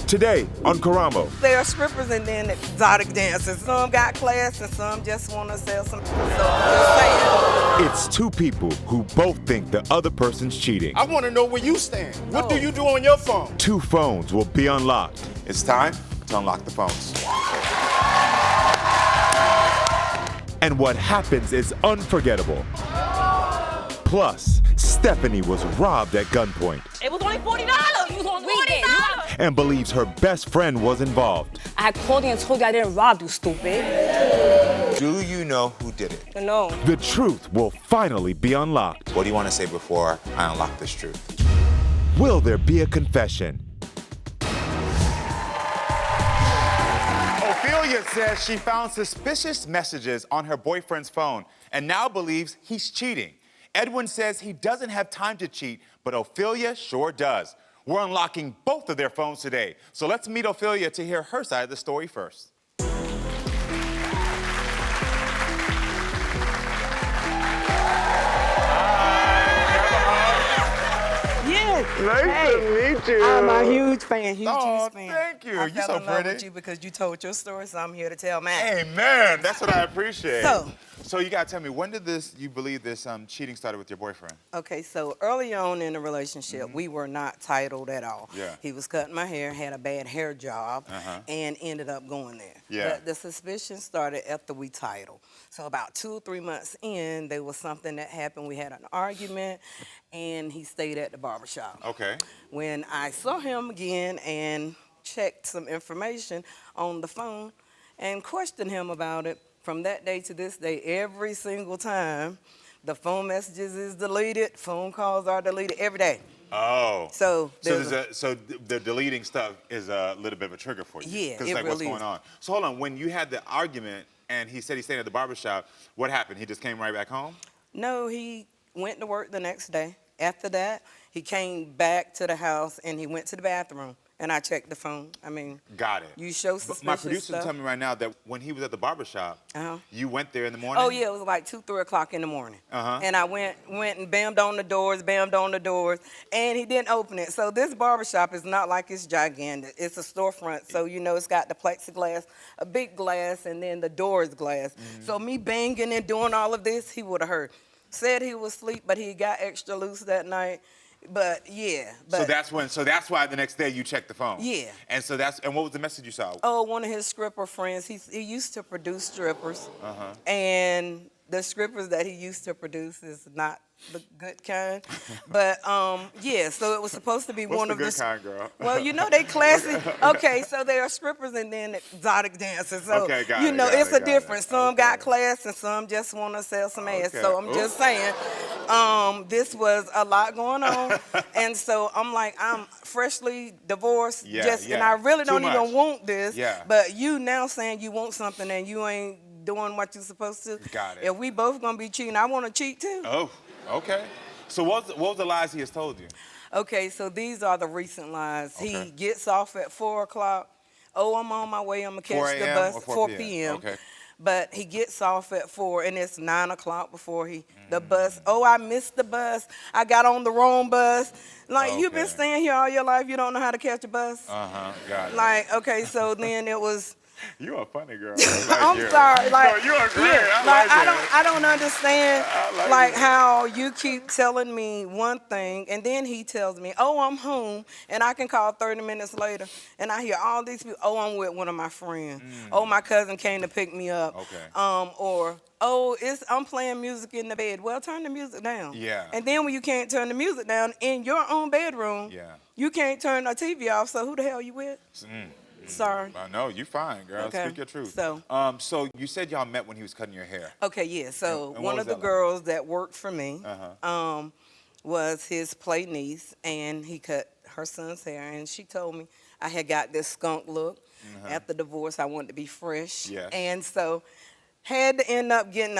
Today on Karamo. There are strippers and then exotic dancers. Some got class and some just want to sell some. So just saying. It's two people who both think the other person's cheating. I want to know where you stand. What do you do on your phone? Two phones will be unlocked. It's time to unlock the phones. And what happens is unforgettable. Plus, Stephanie was robbed at gunpoint. It was only $40. You was on $40. And believes her best friend was involved. I had called you and told you I didn't rob you, stupid. Do you know who did it? No. The truth will finally be unlocked. What do you want to say before I unlock this truth? Will there be a confession? Ophelia says she found suspicious messages on her boyfriend's phone and now believes he's cheating. Edwin says he doesn't have time to cheat, but Ophelia sure does. We're unlocking both of their phones today. So let's meet Ophelia to hear her side of the story first. Yes. Nice to meet you. I'm a huge fan, huge fan. Thank you. I You're fell so in love pretty. with you because you told your story, so I'm here to tell mine. Amen. That's what I appreciate. So you gotta tell me, when did you believe this cheating started with your boyfriend? Okay, so early on in the relationship, we were not titled at all. Yeah. He was cutting my hair, had a bad hair job, and ended up going there. Yeah. But the suspicion started after we titled. So about 2 or 3 months in, there was something that happened. We had an argument, and he stayed at the barbershop. Okay. When I saw him again and checked some information on the phone and questioned him about it, from that day to this day, every single time, the phone messages is deleted, phone calls are deleted every day. Oh. So the deleting stuff is a little bit of a trigger for you. Yeah, Because it like what's really going is. on. So hold on, when you had the argument and he said he stayed at the barbershop, what happened? He just came right back home? No, he went to work the next day. After that, he came back to the house and he went to the bathroom. And I checked the phone. I mean, Got it. you show suspicious But my producer's stuff. telling me right now that when he was at the barbershop, you went there in the morning? Oh, yeah, it was like 2, 3 o'clock in the morning. Uh-huh. And I went and bammed on the doors, and he didn't open it. So this barbershop is not like it's gigantic. It's a storefront, so you know it's got the plexiglass, a big glass, and then the door is glass. So me banging and doing all of this, he would have heard. Said he was asleep, but he got extra loose that night. But yeah. So that's why the next day you checked the phone. Yeah. And what was the message you saw? Oh, one of his stripper friends. He used to produce strippers, and the strippers that he used to produce is not the good kind. But yeah, so it was supposed to be What's one the of good the. kind, girl? Well, you know they classy. Okay, so there are strippers and then exotic dancers. So Okay, got you it, know got it's it, a got difference. it. Some got class and some just want to sell some ass. Okay. So I'm just saying, this was a lot going on, and so I'm like, I'm freshly divorced, and I really don't even want this. Yeah. But you now saying you want something and you ain't doing what you're supposed to. Got it. If we both gonna be cheating, I want to cheat too. Oh, okay. So what was the lies he has told you? Okay, so these are the recent lies. Okay. He gets off at 4 o'clock. Oh, I'm on my way. I'm gonna catch the bus. or 4 p.m.? p.m. Okay. But he gets off at 4, and it's 9 o'clock before the bus. Oh, I missed the bus. I got on the wrong bus. Like, you've been Okay. staying here all your life. You don't know how to catch a bus. Got it. Like, okay, so then it was. You a funny girl. I'm sorry. Like, No, you are great. yeah, I I don't understand I like like it. how you keep telling me one thing and then he tells me, oh, I'm home, and I can call 30 minutes later and I hear all these people, oh, I'm with one of my friends. Oh, my cousin came to pick me up. Okay. Or oh, I'm playing music in the bed. Well, turn the music down. Yeah. And then when you can't turn the music down in your own bedroom, you can't turn the TV off. So who the hell you with? Sorry. No, you fine, girl. Okay. Speak your truth. So so you said y'all met when he was cutting your hair. Okay, yeah. So And what one was of the that like? girls that worked for me was his play niece, and he cut her son's hair. And she told me I had got this skunk look. After divorce, I wanted to be fresh. Yes. And so had to end up getting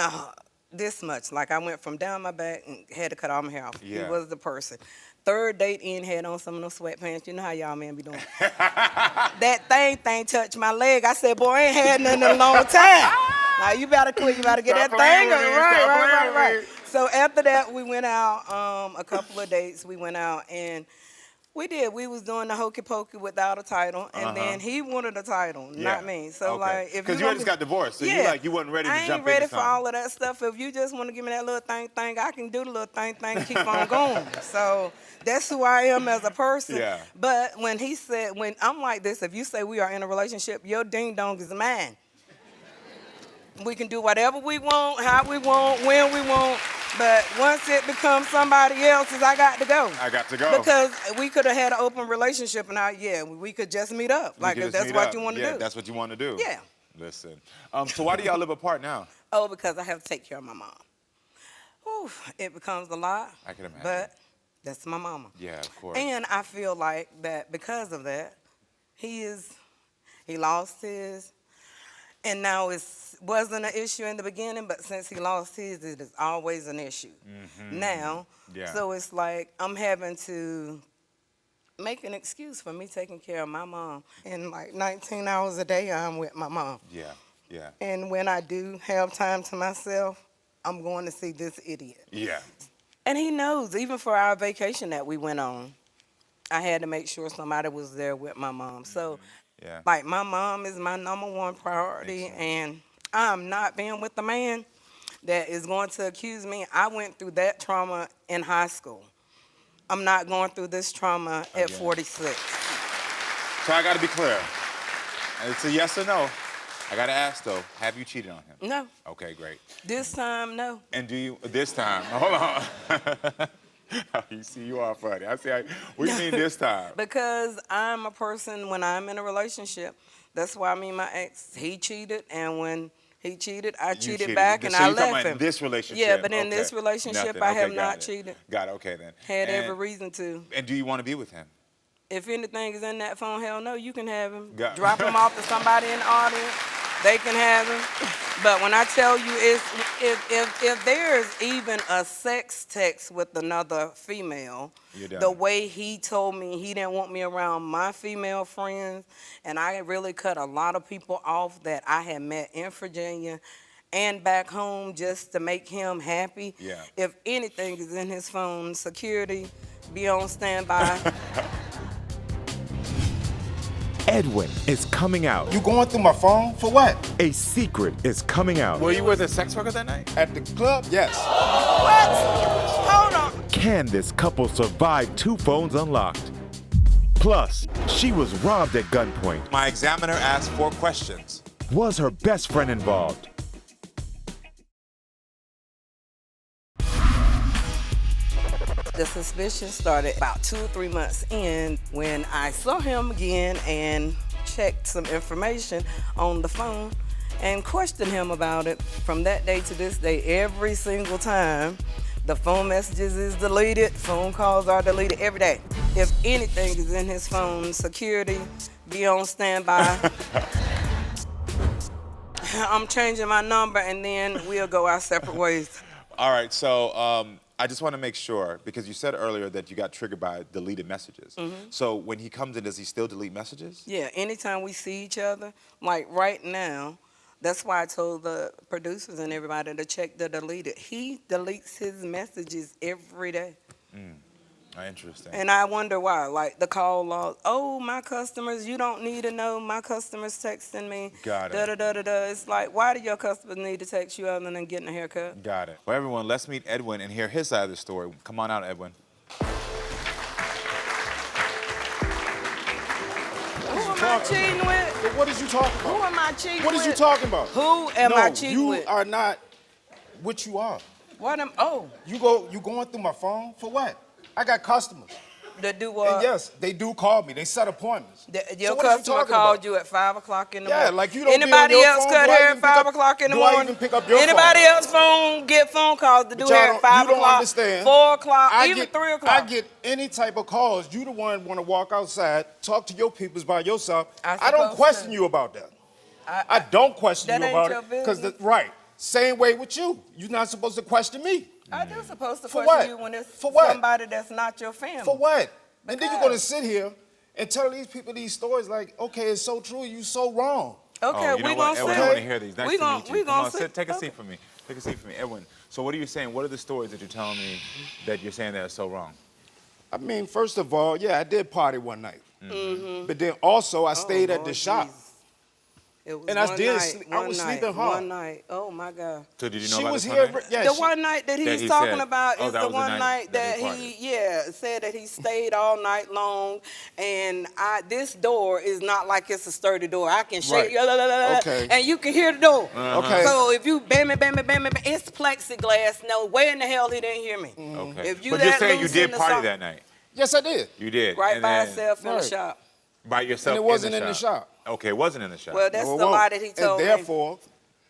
this much. Like I went from down my back and had to cut all my hair off. Yeah. He was the person. Third date in, had on some of those sweatpants. You know how y'all men be doing. That thing touched my leg. I said, boy, I ain't had nothing in a long time. Now you better quit. You better get Stop that thing. playing with me. Stop playing with me. So after that, we went out a couple of dates. We went out and We did. We was doing the hokey pokey without a title, and then he wanted a title, not me. So like, if because you just got divorced, so you wasn't ready to jump into I ain't ready for something. all of that stuff. If you just want to give me that little thing, I can do the little thing, keep on going. So that's who I am as a person. Yeah. But when he said, when I'm like this, if you say we are in a relationship, your ding dong is mine. We can do whatever we want, how we want, when we want. But once it becomes somebody else's, I got to go. I got to go. Because we could have had an open relationship, and we could just meet up. Like, if that's what you want to do. Yeah, that's what you want to do. Yeah. Listen. So why do y'all live apart now? Oh, because I have to take care of my mom. Whew, it becomes a lot. I can imagine. But that's my mama. Yeah, of course. And I feel like that because of that, he lost his. And now it wasn't an issue in the beginning, but since he lost his, it is always an issue now. Yeah. So it's like I'm having to make an excuse for me taking care of my mom. And like 19 hours a day, I'm with my mom. Yeah, yeah. And when I do have time to myself, I'm going to see this idiot. Yeah. And he knows, even for our vacation that we went on, I had to make sure somebody was there with my mom. So. Yeah. Like, my mom is my #1 priority, and I'm not being with the man that is going to accuse me. I went through that trauma in high school. I'm not going through this trauma at 46. So I got to be clear. It's a yes or no. I got to ask, though, have you cheated on him? No. Okay, great. This time, no. And do you, this time, hold on. You see, you are funny. I see. What do you mean this time? Because I'm a person, when I'm in a relationship, that's why me and my ex, he cheated, and when he cheated, I cheated back, and so I you're talking left about him. this relationship? Yeah, but in Okay. this relationship, Nothing. I Okay, have got not it. cheated. Got it. Okay, then. Had every reason to. And do you want to be with him? If anything is in that phone, hell no, you can have him. Got- Drop him off to somebody in the audience. They can have him. But when I tell you, if there's even a sex text with another female, You're done. the way he told me he didn't want me around my female friends, and I really cut a lot of people off that I had met in Virginia and back home just to make him happy. Yeah. If anything is in his phone, security, be on standby. Edwin is coming out. You going through my phone for what? A secret is coming out. Were you with a sex worker that night? At the club? Yes. What? Hold on. Can this couple survive 2 phones unlocked? Plus, she was robbed at gunpoint. My examiner asked 4 questions. Was her best friend involved? The suspicion started about 2 or 3 months in when I saw him again and checked some information on the phone and questioned him about it. From that day to this day, every single time, the phone messages is deleted, phone calls are deleted every day. If anything is in his phone, security, be on standby. I'm changing my number and then we'll go our separate ways. All right, so I just want to make sure, because you said earlier that you got triggered by deleted messages. So when he comes in, does he still delete messages? Yeah, anytime we see each other, like right now, that's why I told the producers and everybody to check the deleted. He deletes his messages every day. Interesting. And I wonder why. Like the call log, oh, my customers, you don't need to know my customers texting me. Got it. Da-da-da-da-da. It's like, why do your customers need to text you other than getting a haircut? Got it. Well, everyone, let's meet Edwin and hear his side of the story. Come on out, Edwin. Who am I cheating with? What is you talking Who about? am I cheating with? What is you talking about? Who am I cheating with? You are not what you are. What am, oh, You going through my phone for what? I got customers. to do what? And yes, they do call me. They set appointments. Your So what are you customer talking called about? you at 5 o'clock in the Yeah, morning. like you don't be on Anybody your else phone? cut Do I hair even at pick 5 up- o'clock in the do I morning? even pick up your Anybody phone? else phone get phone calls to do But hair y'all at 5 you don't o'clock, understand. 4 o'clock, I even get, 3 o'clock? I get any type of calls. You the one want to walk outside, talk to your peoples by yourself. I don't supposed question to. you about that. I don't question That you ain't about your it. Because business. right, same way with you. You're not supposed to question me. I do supposed to For question what? you when it's For what? somebody that's not your family. For what? And then you're Because- gonna sit here and tell these people these stories like, okay, it's so true, you so wrong. Okay, Oh, you know we what, gonna Edwin, sit. I want to hear these. Nice we to gonna, meet you. we Come gonna on, sit. take a okay. seat for me. Take a seat for me. Edwin, so what are you saying? What are the stories that you're telling me that you're saying that are so wrong? I mean, first of all, yeah, I did party one night. But then also, I stayed at the shop. It was And I one did night, sleep- I one was night, sleeping hard. One night. Oh my God. So did you know She about was this here. one night? Yeah, The she- one night that that he's he talking said- about oh, is that the was the one night night that that he he said that he stayed all night long, and this door is not like it's a sturdy door. I can shake, Right. Okay. and you can hear the door. Okay. So if you bam it, it's plexiglass. No way in the hell he didn't hear me. Okay. If you but you're that saying you loose did in the party song- that night. Yes, I did. You did. right and by then- himself in the Right. shop. By yourself. And it wasn't in the shop. Okay, it wasn't in the shop. Well, that's No, it the won't. lie that he told And me. therefore,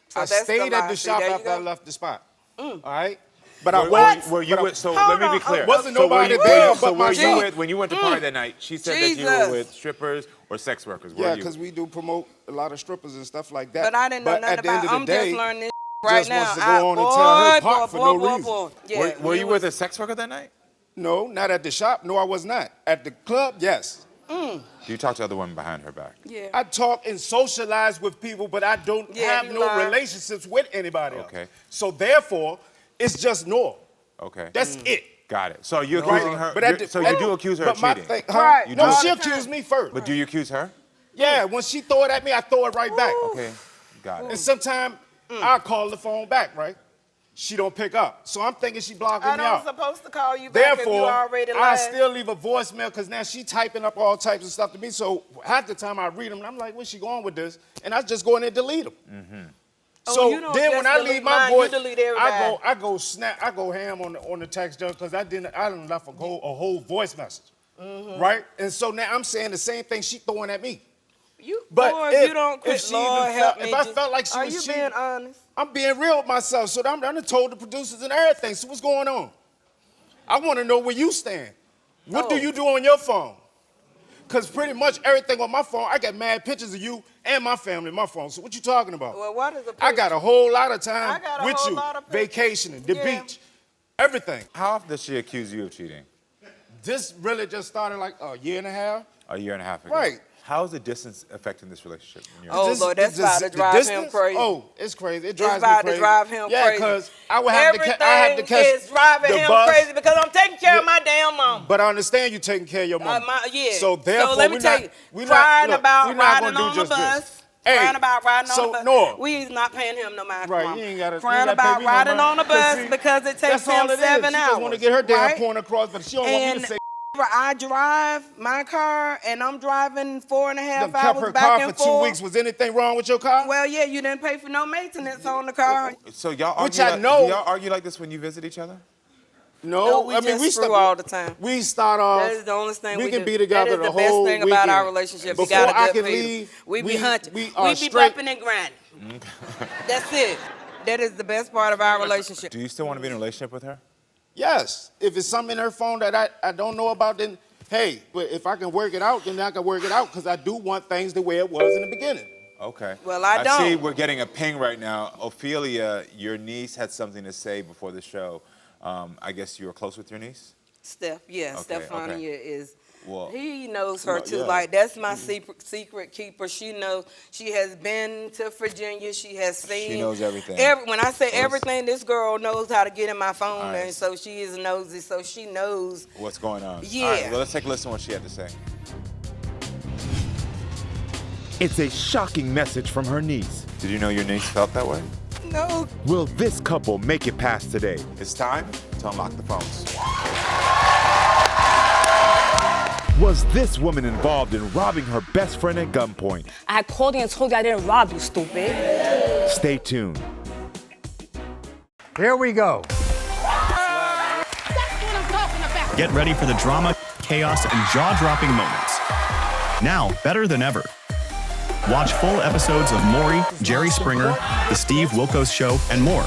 So I that's the stayed lie. at the See, shop there you after I go. left the spot. All right? But I Were- wasn't. Were you but I- with, so Hold let me be on. clear. Wasn't So were nobody you- there so but were you myself. when you went to party that night, she said that you Jesus. were with strippers or sex workers. Were Yeah, you? because we do promote a lot of strippers and stuff like that. But I didn't know nothing at the end about. of the I'm day, just learning this right just now. wants to go on and tell her part for no reason. Yeah, Were you was- with a sex worker that night? No, not at the shop. No, I was not. At the club, yes. Do you talk to other women behind her back? Yeah. I talk and socialize with people, but I don't Yeah, have you no lied. relationships with anybody else. Okay. So therefore, it's just normal. Okay. That's it. Got it. So you're Right? accusing her. But at the- so you do accuse her but of my cheating. thing- Right. You No, do. she All the time. accused me first. But do you accuse her? Yeah, when she throw it at me, I throw it right back. Okay. Got And it. sometimes I call the phone back, right? She don't pick up. So I'm thinking she blocking I me don't out. supposed to call you back if you Therefore, already I lied. still leave a voicemail because now she typing up all types of stuff to me. So half the time I read them and I'm like, where's she going with this? And I just go in there and delete them. Oh, So you don't then just when I delete leave my mine, you voice, delete everybody. I go ham on the text junk because I done left a whole voice message, right? And so now I'm saying the same thing she throwing at me. But Lord, if- you don't if quit. she Lord, even help felt- me. if I felt like she Are was you cheating- being honest? I'm being real with myself, so I'm done told the producers and everything. So what's going on? I want to know where you stand. What do Oh. you do on your phone? Because pretty much everything on my phone, I got mad pictures of you and my family on my phone. So what you talking about? Well, what is a I got a whole lot of I time got a with whole you, lot of pictures. vacationing, the Yeah. beach, everything. How often does she accuse you of cheating? This really just started like a year and a half. A year and a half ago. Right. How is the distance affecting this relationship? in your- Oh, This- Lord, that's the- about to the drive him distance? crazy. Oh, it's crazy. It It's drives me about crazy. to drive him yeah, crazy. because I would have to Everything catch is driving the him bus. crazy because I'm taking care of my damn mom. But I understand you taking care of your mom. Yeah. So therefore, let me we're tell not, you, we're crying not, look, about we're not riding gonna on do the just bus. this. Hey, Crying about riding on so, the bus. Noah. We's not paying him no mind. Right, you ain't gotta- you Crying ain't gotta pay about me no riding mind. on the 'Cause bus see, because it takes that's all him it is. 7 She hours. just want to get her damn right? point across, but she don't want me And to say. I drive my car and I'm driving 4.5 Done kept hours her back car and for 2 forth. weeks. Was anything wrong with your car? Well, yeah, you didn't pay for no maintenance on the car. So y'all Which argue I like, know- do y'all argue like this when you visit each other? No, we just screw all the time. We start off. That is the only thing we can do. be together That is the the best whole thing about our weekend. relationship. We Before got a I good can people. leave, We be hunting. we We are be straight. bumping and grinding. That's it. That is the best part of our relationship. Do you still want to be in a relationship with her? Yes. If it's something in her phone that I don't know about, then hey, but if I can work it out, then I can work it out because I do want things the way it was in the beginning. Okay. Well, I don't. see we're getting a ping right now. Ophelia, your niece had something to say before the show. I guess you were close with your niece? Steph, yeah, Okay, Stephania is. Well, He knows her well, too. yeah. Like that's my secret keeper. She knows. She has been to Virginia. She has seen. knows everything. When I say everything, this girl knows how to get in my phone, All right. and so she is nosy. So she knows. what's going on? Yeah. All right, well, let's take a listen to what she had to say. It's a shocking message from her niece. Did you know your niece felt that way? No. Will this couple make it past today? It's time to unlock the phones. Was this woman involved in robbing her best friend at gunpoint? I had called you and told you I didn't rob you, stupid. Stay tuned. Here we go. Get ready for the drama, chaos, and jaw-dropping moments. Now, better than ever. Watch full episodes of Maury, Jerry Springer, The Steve Wilkos Show, and more.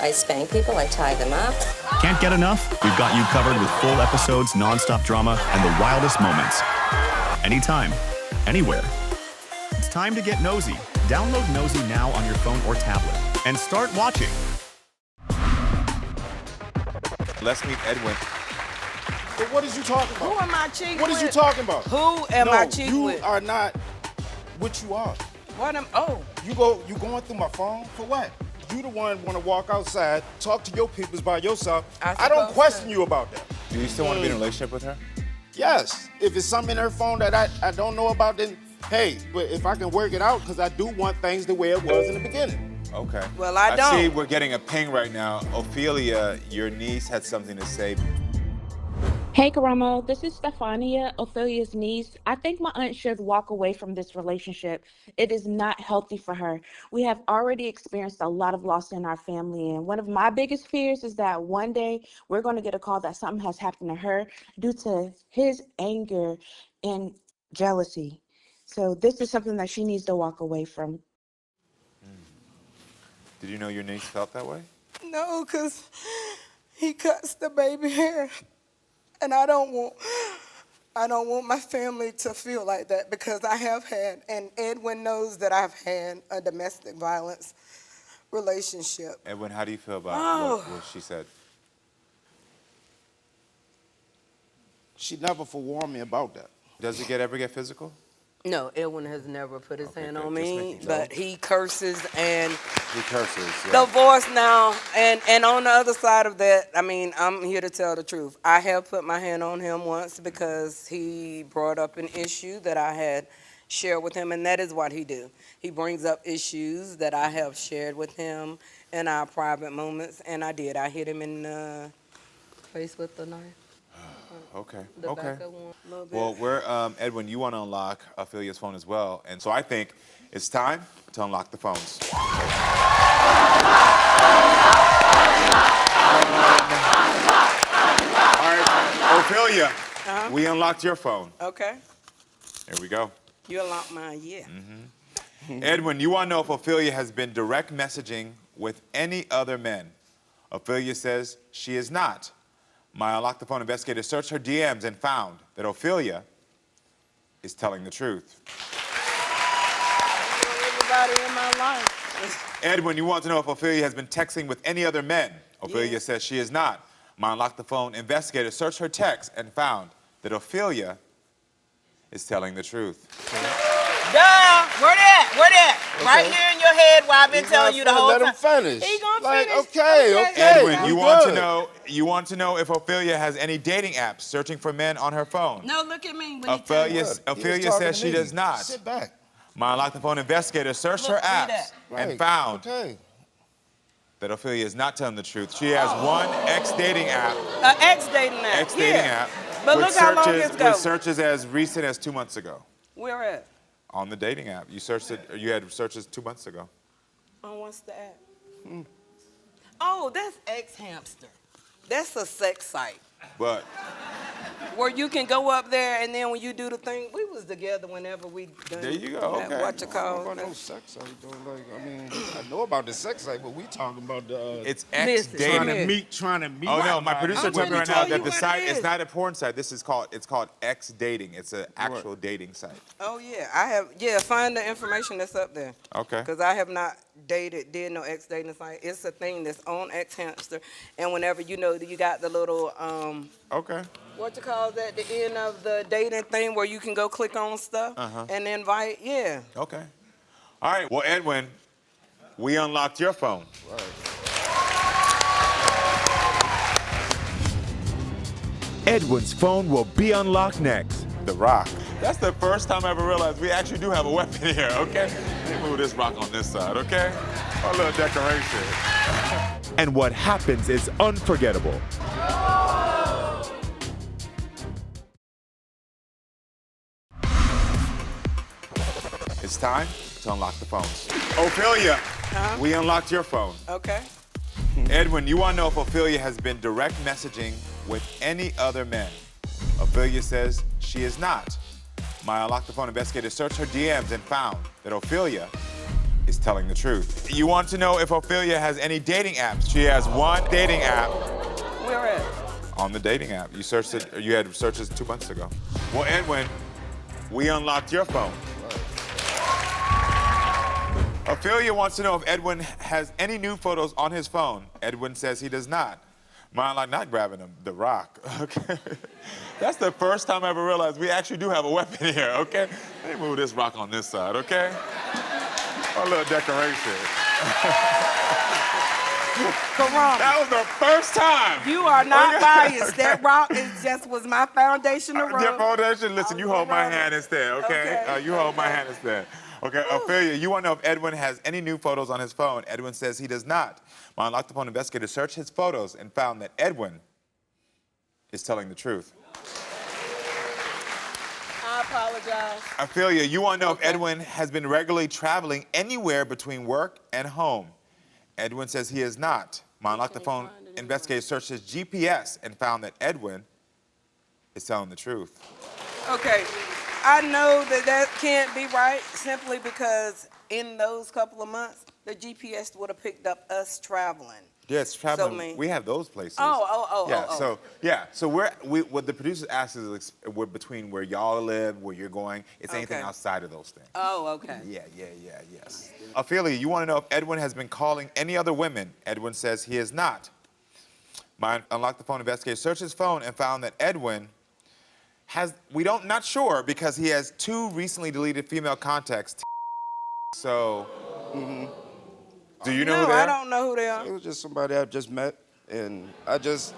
I spank people, I tie them up. Can't get enough? We've got you covered with full episodes, non-stop drama, and the wildest moments. Anytime, anywhere. It's time to get nosy. Download Nosy now on your phone or tablet and start watching. Let's meet Edwin. But what is you talking about? Who am I cheating What with? is you talking about? Who am no, I cheating you with? are not what you are. What am? Oh. You going through my phone for what? You the one want to walk outside, talk to your peoples by yourself. I don't supposed question to. you about that. Do you still want to be in a relationship with her? Yes. If it's something in her phone that I don't know about, then hey, but if I can work it out, because I do want things the way it was in the beginning. Okay. Well, I don't. see we're getting a ping right now. Ophelia, your niece had something to say. Hey, Karamo, this is Stefania, Ophelia's niece. I think my aunt should walk away from this relationship. It is not healthy for her. We have already experienced a lot of loss in our family, and one of my biggest fears is that one day we're going to get a call that something has happened to her due to his anger and jealousy. So this is something that she needs to walk away from. Did you know your niece felt that way? No, because he cuts the baby hair. And I don't want my family to feel like that, because I have had, and Edwin knows that I've had a domestic violence relationship. Edwin, how do you feel about what she said? She never forewarned me about that. Does it ever get physical? No, Edwin has never put his hand on good. Just me, making sure. but he curses and He curses. Yeah. divorce now. And on the other side of that, I mean, I'm here to tell the truth. I have put my hand on him once because he brought up an issue that I had shared with him, and that is what he do. He brings up issues that I have shared with him in our private moments, and I did. I hit him in the face with the knife. Okay. The Okay. back of one, a little bit. Well, we're Edwin. You want to unlock Ophelia's phone as well, and so I think it's time to unlock the phones. All right, Ophelia, we unlocked your phone. Okay. Here we go. You unlock mine, yeah. Edwin, you want to know if Ophelia has been direct messaging with any other men. Ophelia says she is not. My Unlock the Phone investigator searched her DMs and found that Ophelia is telling the truth. Everybody in my life. Edwin, you want to know if Ophelia has been texting with any other men. Ophelia says she is not. My Unlock the Phone investigator searched her texts and found that Ophelia is telling the truth. Duh! Where that? Where that? Right here in your head while I've been telling you the whole time. Let him finish. He gonna like, finish. Okay. Edwin, I'm you good. want to know if Ophelia has any dating apps searching for men on her phone. No, look at me. When you tell me. Ophelia says she does not. Sit back. My Unlock the Phone investigator searched her Look, read apps Right. and found Okay. that Ophelia is not telling the truth. She has one ex-dating app. Ex-dating app. Ex-dating app. But with look how long searches- it's go. With searches as recent as 2 months ago. Where at? On the dating app. You searched it, or you had searches 2 months ago. Oh, what's the app? Oh, that's X-Hamster. That's a sex site But where you can go up there, and then when you do the thing, we was together whenever we done. There you go, that, okay. What you I call? don't know about no sex site, though. Like, I mean, I know about the sex site, but we talking about the it's Listen, ex-dating. trying to meet. Oh no, my producer I'm told me gonna right now tell you that the what it site is. is not a porn site. It's called X-Dating. It's an actual dating site. Oh yeah, I have. Yeah, find the information that's up there. Okay. Because I have not did no X-dating site. It's a thing that's on X-Hamster, and whenever you got the little Okay. what you call that, the end of the dating thing where you can go click on stuff and invite. Yeah. Okay. All right. Well, Edwin, we unlocked your phone. Edwin's phone will be unlocked next. The rock. That's the first time I ever realized we actually do have a weapon here, okay? Let me move this rock on this side, okay? A little decoration. And what happens is unforgettable. It's time to unlock the phones. Ophelia, we unlocked your phone. Okay. Edwin, you want to know if Ophelia has been direct messaging with any other men. Ophelia says she is not. My Unlock the Phone investigator searched her DMs and found that Ophelia is telling the truth. You want to know if Ophelia has any dating apps. She has one dating app. Where at? On the dating app. You searched it, or you had searches 2 months ago. Well, Edwin, we unlocked your phone. Ophelia wants to know if Edwin has any new photos on his phone. Edwin says he does not. Mine like not grabbing him, the rock. Okay. That's the first time I ever realized we actually do have a weapon here, okay? Let me move this rock on this side, okay? A little decoration. Karamo. That was the first time. You are not biased. That rock was my foundation to Your rub. foundation, listen, you hold my hand instead, okay? Okay. You hold my hand instead. Okay, Ophelia, you want to know if Edwin has any new photos on his phone. Edwin says he does not. My Unlocked the Phone investigator searched his photos and found that Edwin is telling the truth. I apologize. Ophelia, you want to know if Edwin has been regularly traveling anywhere between work and home. Edwin says he is not. My Unlocked the Phone investigator searched his GPS and found that Edwin is telling the truth. Okay, I know that can't be right simply because in those couple of months, the GPS would have picked up us traveling. Yes, traveling. We have those places. So what the producer asks is we're between where y'all live, where you're going. It's anything outside of those things. Oh, okay. Yes. Ophelia, you want to know if Edwin has been calling any other women. Edwin says he is not. My Unlocked the Phone investigator searched his phone and found that Edwin has, not sure because he has 2 recently deleted female contacts. So, do you know who they are? I don't know who they are. It was just somebody I just met, and this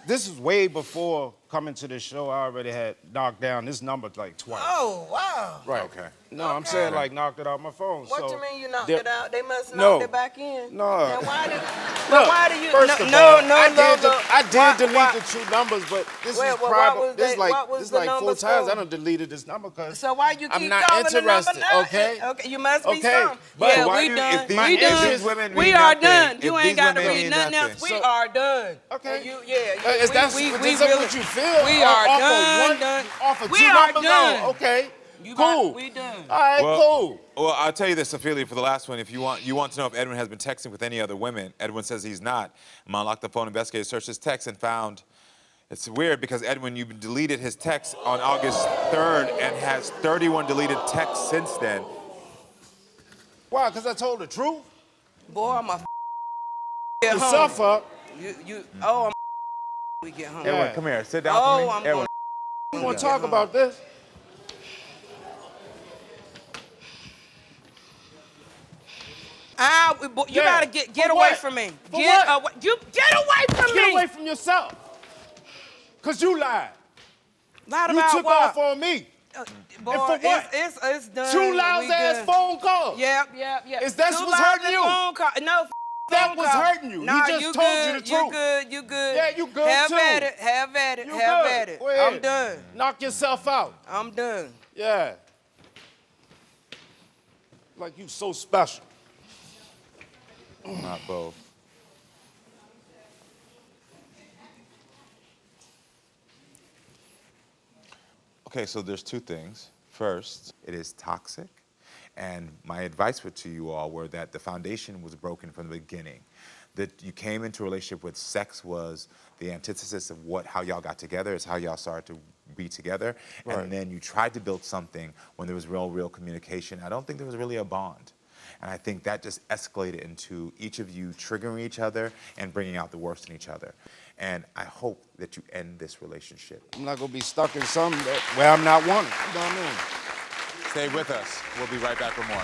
is way before coming to this show. I already had knocked down this number like twice. Oh, wow. Right. Okay. No, I'm saying like knocked it out my phone. What so you mean you knocked it out? They must No. knocked it back in. No. Then why did you? First of all, I did delete the 2 numbers, but this is private. This like 4 times I done deleted this number because So why you keep I'm not calling interested. the number? Okay. Okay, you must be Okay, some. but Yeah, why we do- done. if these- We if done. these women We mean are nothing, done. if You these ain't got to women read mean nothing nothing. else. We are done. Okay. And you, Is that what you feel? We are off done. Of one, off of We 2 are numbers? done. Oh, okay. You Cool. We done. All right, cool. Well, I'll tell you this, Ophelia, for the last one, if you want to know if Edwin has been texting with any other women. Edwin says he's not. My Unlocked the Phone investigator searched his text and found, it's weird because Edwin, you've deleted his text on August 3rd and has 31 deleted texts since then. Why? Because I told the truth? Boy, I'm a You suffer. I'm we get home. Edwin, come here. Sit down for me. I'm Edwin. We want to talk about this. You gotta get away from me. Get away from me. Get away from yourself. Because you lied. Lied You about took what? off on me. Boy, and for what? It's done. 2 lousy-ass phone calls. Yep. Is that what's hurting you? No, That was hurting you. Nah, He just you told good. you the truth. You good. Yeah, you good Have too. at it. Have at it. Go ahead. I'm done. Knock yourself out. I'm done. Yeah. Like you so special. Not both. Okay, so there's 2 things. First, it is toxic. And my advice to you all were that the foundation was broken from the beginning. That you came into a relationship with sex was the antithesis of how y'all got together. It's how y'all started to be together. Right. And then you tried to build something when there was real communication. I don't think there was really a bond. And I think that just escalated into each of you triggering each other and bringing out the worst in each other. And I hope that you end this relationship. I'm not going to be stuck in something where I'm not wanted. You know what I mean? Stay with us. We'll be right back with more.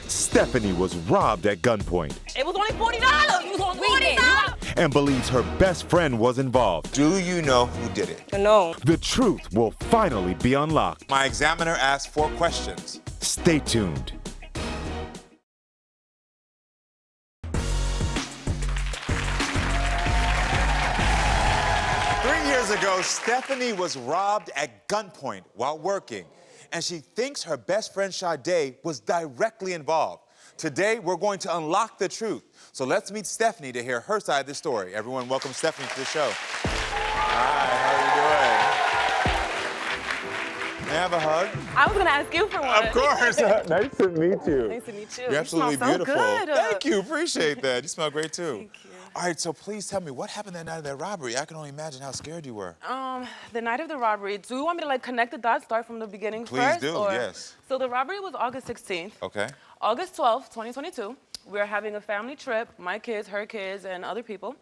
Stephanie was robbed at gunpoint It was only $40. It was only $40. and believes her best friend was involved. Do you know who did it? No. The truth will finally be unlocked. My examiner asked 4 questions. Stay tuned. Years ago, Stephanie was robbed at gunpoint while working, and she thinks her best friend Sade was directly involved. Today, we're going to unlock the truth. So let's meet Stephanie to hear her side of the story. Everyone, welcome Stephanie to the show. Hi, how are you doing? May I have a hug? I was going to ask you for one. Of course. Nice to meet you. Nice to meet you. You're absolutely You smell so beautiful. good. Thank you. Appreciate that. You smell great too. Thank you. All right, so please tell me, what happened that night of that robbery? I can only imagine how scared you were. The night of the robbery, do you want me to connect the dots, start from the beginning Please first? do, or? yes. So the robbery was August 16th. Okay. August 12th, 2022, we were having a family trip, my kids, her kids, and other people.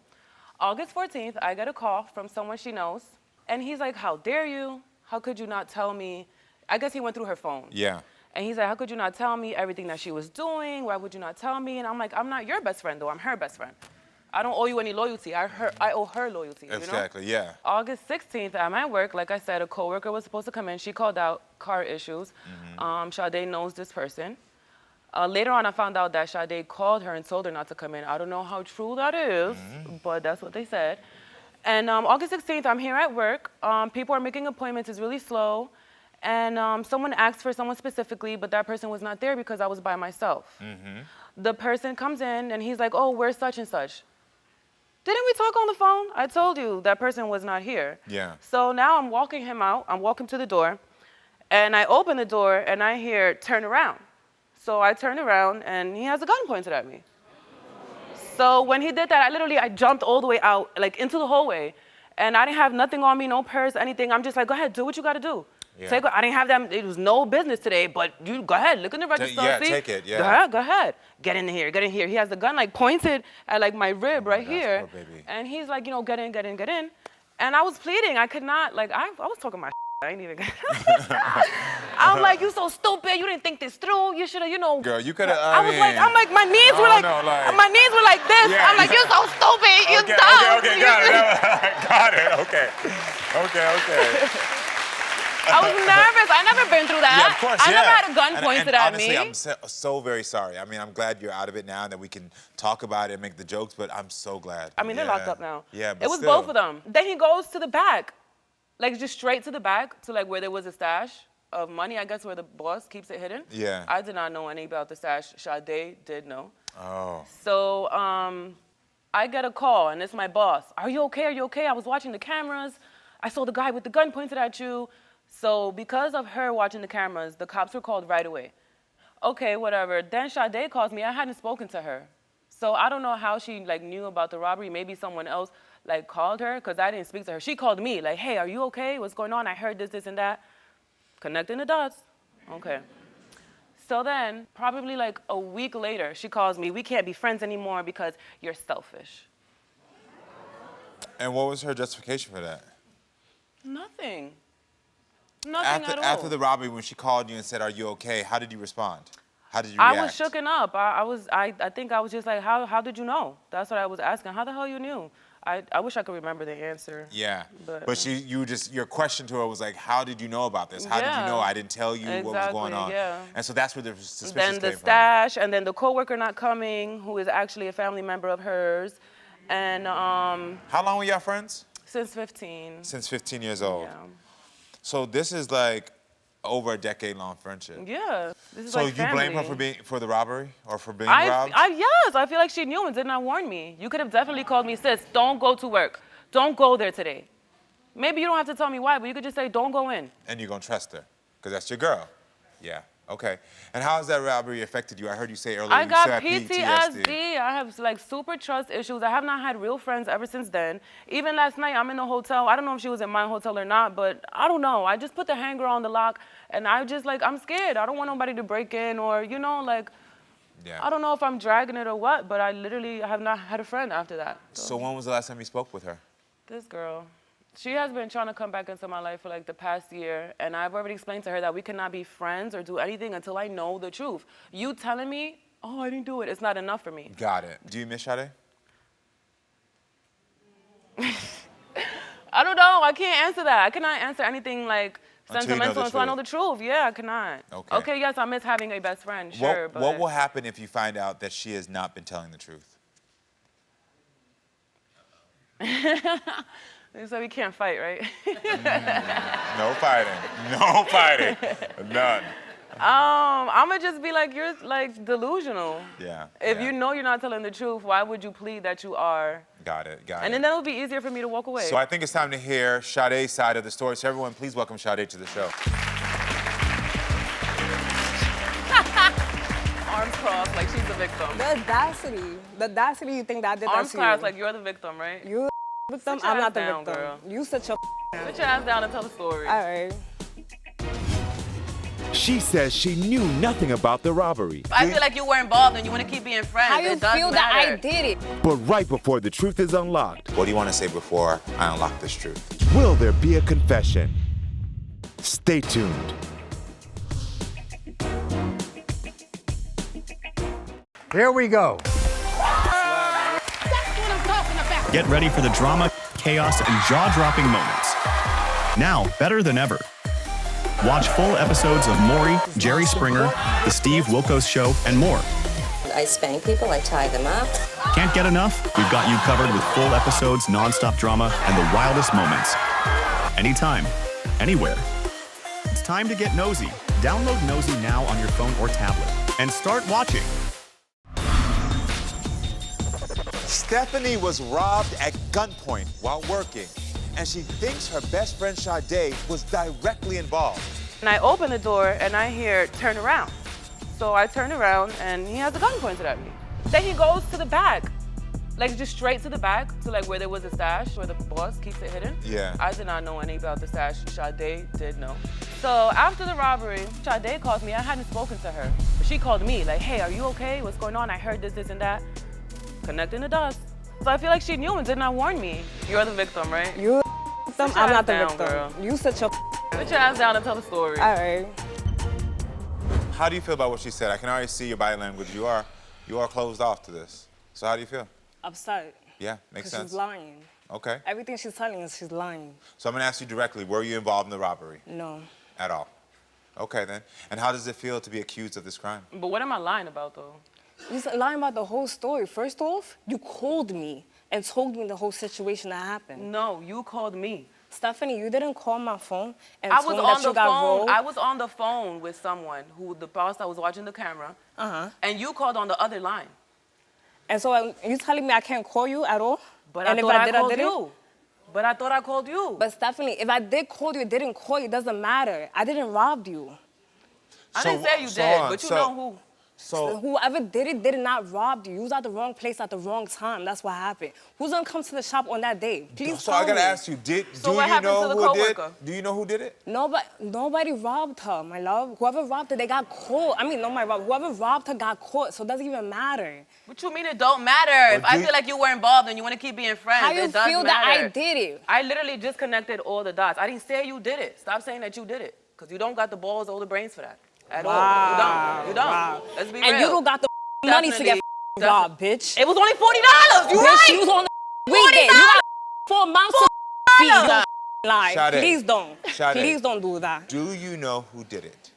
August 14th, I get a call from someone she knows, and he's like, how dare you? How could you not tell me? I guess he went through her phone. Yeah. And he's like, how could you not tell me everything that she was doing? Why would you not tell me? And I'm like, I'm not your best friend, though. I'm her best friend. I don't owe you any loyalty. I owe her loyalty, Exactly, you know? yeah. August 16th, I'm at work. Like I said, a coworker was supposed to come in. She called out car issues. Sade knows this person. Later on, I found out that Sade called her and told her not to come in. I don't know how true that is, but that's what they said. And August 16th, I'm here at work. People are making appointments. It's really slow. And someone asked for someone specifically, but that person was not there because I was by myself. The person comes in, and he's like, oh, where's such and such? Didn't we talk on the phone? I told you that person was not here. Yeah. So now I'm walking him out. I'm walking to the door. And I open the door, and I hear, turn around. So I turned around, and he has a gun pointed at me. So when he did that, I jumped all the way out, like into the hallway. And I didn't have nothing on me, no purse, anything. I'm just like, go ahead, do what you got to do. Yeah. Take it. I didn't have that. It was no business today, but you go ahead, look in the register. Yeah, see? take it, yeah. Go ahead. Get in here, get in here. He has the gun like pointed at like my rib right here. Poor baby. And he's like, get in, get in, get in. And I was pleading. I could not, like, I was talking my I ain't even I'm like, you so stupid. You didn't think this through. You should have, Girl, you could have, I'm like, my knees were like, my knees were like this. Yeah, I'm like, you're so stupid. You're okay, dumb. Okay, got it. Got it, okay. I was nervous. I never been through that. Yeah, of course, I never had a gun pointed at honestly, me. I'm so very sorry. I mean, I'm glad you're out of it now and that we can talk about it and make the jokes, but I'm so glad. I mean, they're locked up now. Yeah, but it was still. both of them. Then he goes to the back, like just straight to the back to like where there was a stash of money, I guess where the boss keeps it hidden. Yeah. I did not know any about the stash. Sade did know. Oh. So I get a call, and it's my boss. Are you okay? Are you okay? I was watching the cameras. I saw the guy with the gun pointed at you. So because of her watching the cameras, the cops were called right away. Okay, whatever. Then Sade calls me. I hadn't spoken to her. So I don't know how she like knew about the robbery. Maybe someone else like called her because I didn't speak to her. She called me like, hey, are you okay? What's going on? I heard this, and that. Connecting the dots. Okay. So then, probably like a week later, she calls me. We can't be friends anymore because you're selfish. And what was her justification for that? Nothing. Nothing at all. After the robbery, when she called you and said, are you okay, how did you respond? How did you react? I was shooken up. I think I was just like, how did you know? That's what I was asking. How the hell you knew? I wish I could remember the answer. Yeah, but your question to her was like, how did you know about this? How did you know? I didn't tell you what was going on. Yeah. And so that's where the suspicion came from. Then the stash, and then the coworker not coming, who is actually a family member of hers. And how long were y'all friends? Since 15. Since 15 years old. Yeah. So this is like over a decade-long friendship. Yeah. This is so like family. you blame her for the robbery or for being robbed? Yes, I feel like she knew and did not warn me. You could have definitely called me, sis, don't go to work. Don't go there today. Maybe you don't have to tell me why, but you could just say, don't go in. And you're gonna trust her, because that's your girl. Yeah, okay. And how has that robbery affected you? I heard you say earlier I got you said PTSD. I have like super trust issues. I have not had real friends ever since then. Even last night, I'm in the hotel. I don't know if she was in my hotel or not, but I don't know. I just put the hanger on the lock, and I just like, I'm scared. I don't want nobody to break in or, like, yeah. I don't know if I'm dragging it or what, but I literally have not had a friend after that. So when was the last time you spoke with her? This girl. She has been trying to come back into my life for like the past year, and I've already explained to her that we cannot be friends or do anything until I know the truth. You telling me, oh, I didn't do it, it's not enough for me. Got it. Do you miss Sade? I don't know. I can't answer that. I cannot answer anything like sentimental until I know the truth. Yeah, I cannot. Okay, yes, I miss having a best friend, sure. What will happen if you find out that she has not been telling the truth? So we can't fight, right? No fighting. No fighting. None. I'ma just be like, you're like delusional. Yeah. If you know you're not telling the truth, why would you plead that you are? Got it. And then that'll be easier for me to walk away. So I think it's time to hear Sade's side of the story. So everyone, please welcome Sade to the show. Arms crossed, like she's the victim. The audacity you think that I did that to you. Arms crossed, like you're the victim, right? You victim, I'm not the victim. Girl. You such a Put your ass down and tell the story. All right. She says she knew nothing about the robbery. I feel like you were involved and you want to keep being friends. How you feel that I did it? But right before the truth is unlocked, What do you want to say before I unlock this truth? will there be a confession? Stay tuned. Here we go. Get ready for the drama, chaos, and jaw-dropping moments. Now, better than ever. Watch full episodes of Maury, Jerry Springer, The Steve Wilkos Show, and more. I spank people, I tie them up. Can't get enough? We've got you covered with full episodes, non-stop drama, and the wildest moments. Anytime, anywhere. It's time to get nosy. Download Nosey now on your phone or tablet and start watching. Stephanie was robbed at gunpoint while working, and she thinks her best friend Sade was directly involved. And I open the door and I hear, turn around. So I turn around and he has a gun pointed at me. Then he goes to the back, like just straight to the back, to like where there was a stash, where the boss keeps it hidden. Yeah. I did not know any about the stash. Sade did know. So after the robbery, Sade called me. I hadn't spoken to her. But she called me like, hey, are you okay? What's going on? I heard this, and that. Connecting the dots. So I feel like she knew and did not warn me. You're the victim, right? You the victim, I'm not the victim. Girl. You sit your Put your ass down and tell the story. All right. How do you feel about what she said? I can already see your body language. You are closed off to this. So how do you feel? Upset. Yeah, makes sense. She's lying. Okay. Everything she's telling us, she's lying. So I'm gonna ask you directly, were you involved in the robbery? No. At all? Okay then. And how does it feel to be accused of this crime? But what am I lying about though? You're lying about the whole story. First off, you called me and told me the whole situation that happened. No, you called me. Stephanie, you didn't call my phone and I told was me on that you the got phone. rolled. I was on the phone with someone the boss that was watching the camera. And you called on the other line. And so you telling me I can't call you at all? But and I thought I called you. But I thought I called you. But Stephanie, if I did call you, didn't call you, it doesn't matter. I didn't rob you. I didn't say you did, but you know who. So whoever did not rob you. You was at the wrong place at the wrong time. That's what happened. Who's gonna come to the shop on that day? Please So tell I gotta me. ask you, do you happened know to the who did? coworker? Do you know who did it? Nobody robbed her, my love. Whoever robbed her, they got caught. I mean, nobody robbed. Whoever robbed her got caught, so it doesn't even matter. What you mean it don't matter? If I feel like you were involved and you want to keep being friends, How you it does feel matter. that I did it? I literally just connected all the dots. I didn't say you did it. Stop saying that you did it, because you don't got the balls or the brains for that at all. You don't. Wow. Let's be And real. you don't got the money to get robbed, bitch. It was only $40. You Bitch, right? you was on the weekday. You got 4 months of fees. Don't lie. Sade. Please don't. Sade. Please don't do that. Do you know who did it?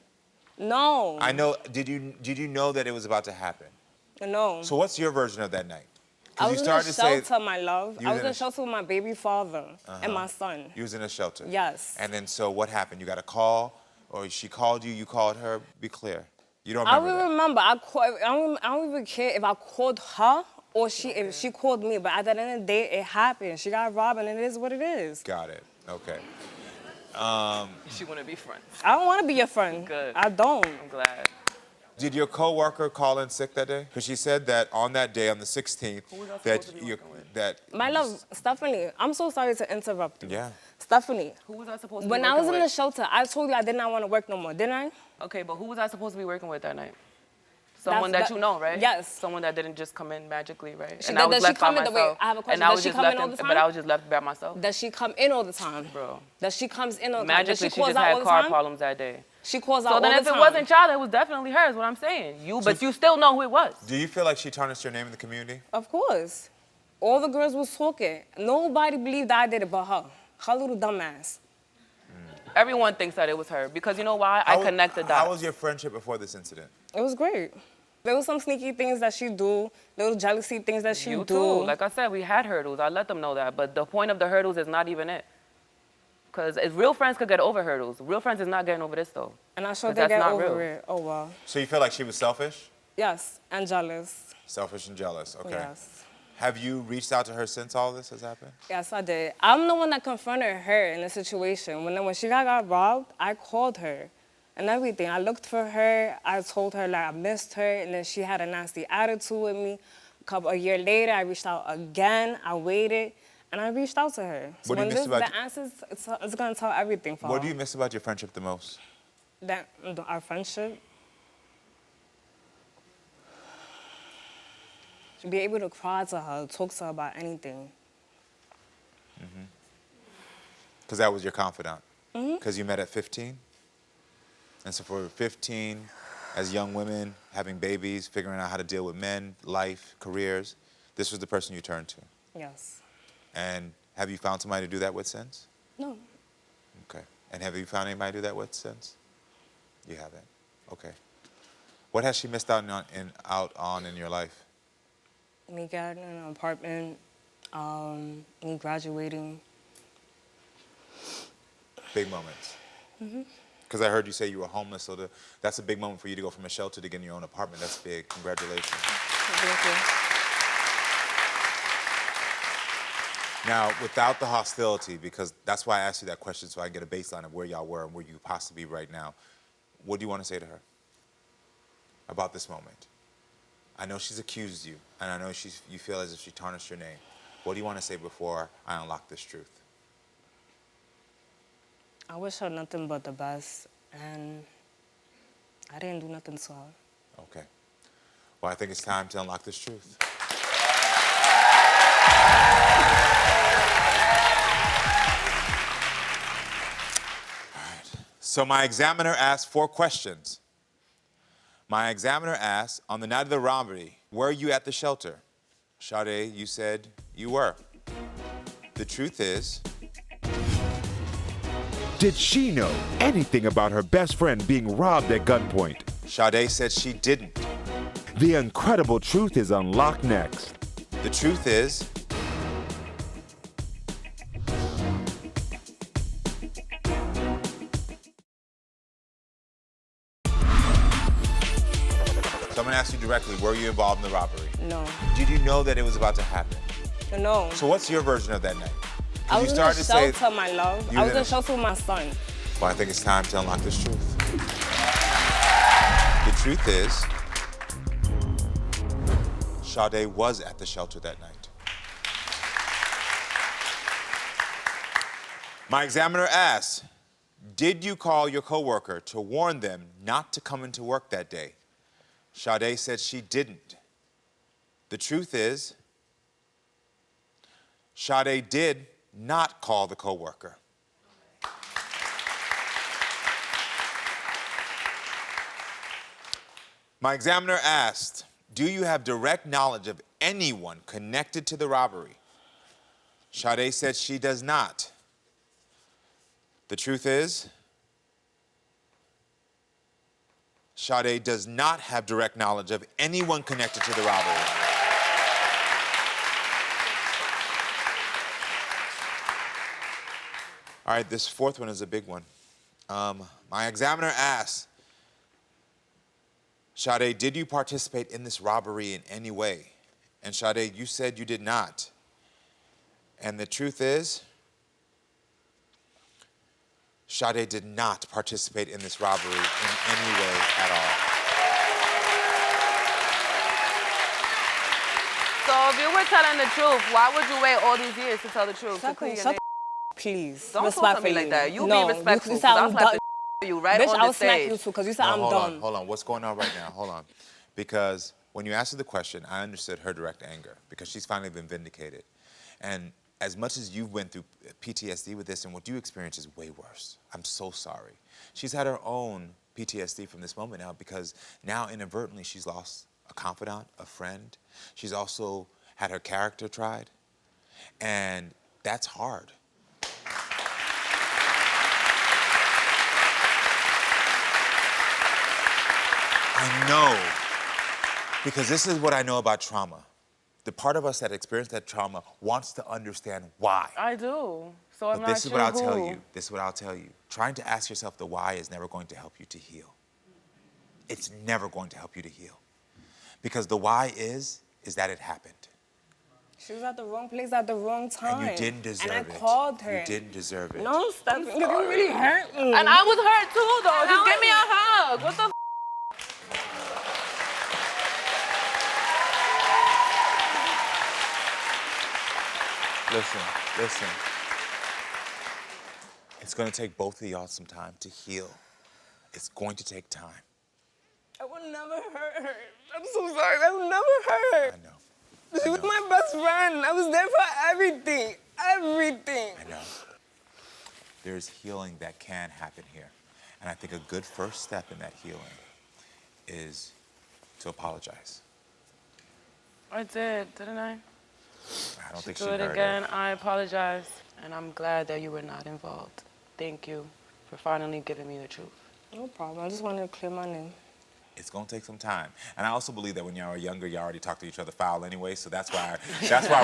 No. I know. Did you know that it was about to happen? No. So what's your version of that night? I was you in started a to say shelter, my love. You I was was in a shelter with my baby father and my son. you was in a shelter. Yes. And then so what happened? You got a call, or she called you? You called her? Be clear. You don't I remember will remember. I don't even care if I called her or if she called me. But at the end of the day, it happened. She got robbed, and it is what it is. Got it. Okay. She want to be friends. I don't want to be your friend. Good. I don't. I'm glad. Did your coworker call in sick that day? Because she said that on that day, on the 16th, My love, Stephanie, I'm so sorry to interrupt you. Yeah. Stephanie. Who was I supposed to be When working I was in with? the shelter, I told you I did not want to work no more, didn't I? Okay, but who was I supposed to be working with that night? Someone that you know, right? Yes. Someone that didn't just come in magically, right? She and I did- was does she left by come in the way- myself. I have a question. And I Does was she just come in left all the But time? I was just left by myself. Does she come in all the time? Bro. Does she comes in all the time? Does Magically, she she calls just out all had the car time? problems that day. She calls out So all then the if time. it wasn't child, it was definitely hers, what I'm saying. But you still know who it was. Do you feel like she tarnished your name in the community? Of course. All the girls was talking. Nobody believed that I did it but her. Her little dumbass. Everyone thinks that it was her because you know why? I connect the dots. How was your friendship before this incident? It was great. There was some sneaky things that she do, little jealousy things that she You do. too. Like I said, we had hurdles. I let them know that. But the point of the hurdles is not even it. Because real friends could get over hurdles. Real friends is not getting over this, though. And I'm sure 'Cause they that's get not over real. it. Oh, well. So you feel like she was selfish? Yes, and jealous. Selfish and jealous, okay. Yes. Have you reached out to her since all this has happened? Yes, I did. I'm the one that confronted her in the situation. When she got robbed, I called her and everything. I looked for her. I told her like I missed her, and then she had a nasty attitude with me. A year later, I reached out again. I waited, and I reached out to her. So What do you when miss about the answers, it's gonna tell everything for What her. do you miss about your friendship the most? That our friendship. To be able to cry to her, talk to her about anything. Because that was your confidant. Mhm. Because you met at 15? And so for 15, as young women, having babies, figuring out how to deal with men, life, careers, this was the person you turned to? Yes. And have you found somebody to do that with since? No. Okay. And have you found anybody to do that with since? You haven't. Okay. What has she missed out on in your life? Me getting an apartment, me graduating. Big moments. Mhm. Because I heard you say you were homeless, so that's a big moment for you to go from a shelter to getting your own apartment. That's big. Congratulations. Thank you. Now, without the hostility, because that's why I asked you that question, so I can get a baseline of where y'all were and where you could possibly be right now, what do you want to say to her about this moment? I know she's accused you, and I know you feel as if she tarnished your name. What do you want to say before I unlock this truth? I wish her nothing but the best, and I didn't do nothing to her. Okay. Well, I think it's time to unlock this truth. All right. So my examiner asked 4 questions. My examiner asked, on the night of the robbery, were you at the shelter? Sade, you said you were. The truth is... Did she know anything about her best friend being robbed at gunpoint? Sade said she didn't. The incredible truth is unlocked next. The truth is... So I'm gonna ask you directly, were you involved in the robbery? No. Did you know that it was about to happen? No. So what's your version of that night? I was in a shelter, my love. I was in a shelter with my son. Well, I think it's time to unlock this truth. The truth is, Sade was at the shelter that night. My examiner asked, did you call your coworker to warn them not to come into work that day? Sade said she didn't. The truth is, Sade did not call the coworker. My examiner asked, do you have direct knowledge of anyone connected to the robbery? Sade said she does not. The truth is, Sade does not have direct knowledge of anyone connected to the robbery. All right, this 4th one is a big one. My examiner asked, Sade, did you participate in this robbery in any way? And Sade, you said you did not. And the truth is, Sade did not participate in this robbery in any way at all. So if you were telling the truth, why would you wait all these years to tell the truth? Please. Don't talk to me like that. You be respectful. You sound I'll slap you right Bitch, on I'll the stage. smack you too, because you said I'm dumb. Hold on. What's going on right now? Hold on. Because when you answered the question, I understood her direct anger because she's finally been vindicated. And as much as you went through PTSD with this and what you experienced is way worse. I'm so sorry. She's had her own PTSD from this moment now because now inadvertently she's lost a confidant, a friend. She's also had her character tried. And that's hard. I know, because this is what I know about trauma. The part of us that experienced that trauma wants to understand why. I do. So I'm But not this is sure what I'll who. tell you. This is what I'll tell you. Trying to ask yourself the why is never going to help you to heal. It's never going to help you to heal. Because the why is that it happened. She was at the wrong place at the wrong time. And you didn't deserve it. And I called her. You didn't deserve it. No, stop. You really hurt me. And I was hurt too, though. Just give me a hug. What the f? Listen. It's going to take both of y'all some time to heal. It's going to take time. I would never hurt her. I'm so sorry. I would never hurt her. I know. She was my best friend. I was there for everything. Everything. I know. There's healing that can happen here. And I think a good first step in that healing is to apologize. I did, didn't I? I don't think Do she it heard again. I apologize, and I'm glad that you were not involved. Thank you for finally giving me the truth. No problem. I just wanted to clear my name. It's gonna take some time. And I also believe that when y'all were younger, y'all already talked to each other foul anyway, so that's why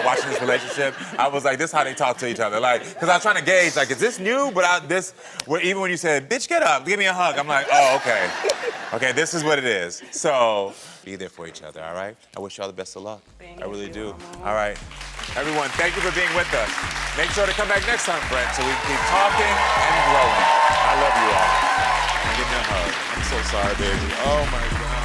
watching this relationship, I was like, this is how they talk to each other. Like, because I was trying to gauge, like, is this new? But even when you said, bitch, get up, give me a hug, I'm like, oh, okay. Okay, this is what it is. So, be there for each other, all right? I wish y'all the best of luck. I really do. All right. Everyone, thank you for being with us. Make sure to come back next time, Brent, so we can keep talking and growing. I love you all. Give me a hug. I'm so sorry, baby. Oh, my God.